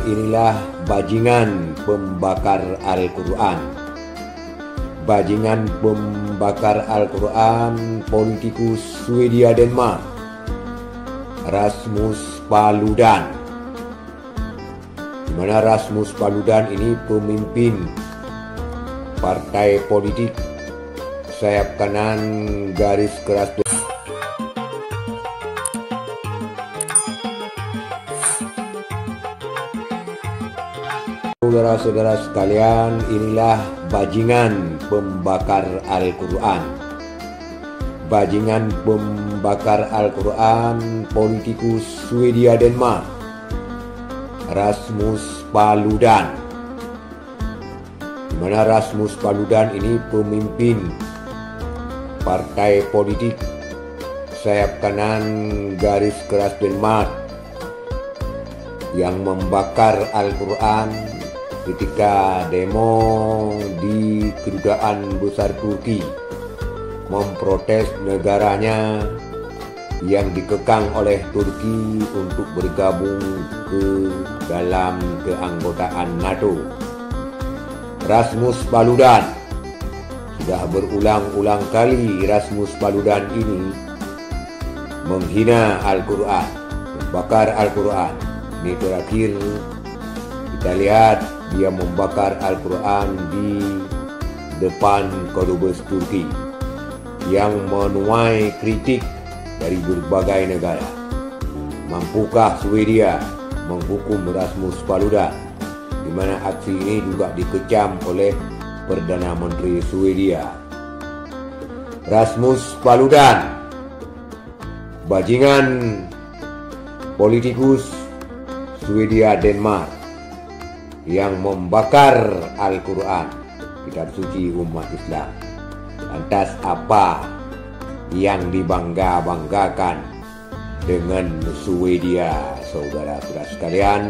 Inilah bajingan pembakar Al-Quran. Bajingan pembakar Al-Quran politikus Swedia Denmark, Rasmus Paludan. Di mana Rasmus Paludan ini pemimpin partai politik sayap kanan garis keras. Saudara-saudara sekalian, inilah bajingan pembakar Al-Quran. Bajingan pembakar Al-Quran politikus Swedia Denmark, Rasmus Paludan. Di mana Rasmus Paludan ini pemimpin partai politik sayap kanan garis keras Denmark yang membakar Al-Quran ketika demo di Kedutaan Besar Turki memprotes negaranya yang dikekang oleh Turki untuk bergabung ke dalam keanggotaan NATO. Rasmus Paludan sudah berulang-ulang kali Rasmus Paludan ini menghina Al-Quran, membakar Al-Quran. Ini terakhir kita lihat dia membakar Al-Quran di depan Kedubes Turki yang menuai kritik dari berbagai negara. Mampukah Swedia menghukum Rasmus Paludan, di mana aksi ini juga dikecam oleh Perdana Menteri Swedia. Rasmus Paludan, bajingan politikus Swedia Denmark yang membakar Al-Quran, kitab suci umat Islam. Lantas apa yang dibangga-banggakan dengan Swedia, saudara-saudara sekalian?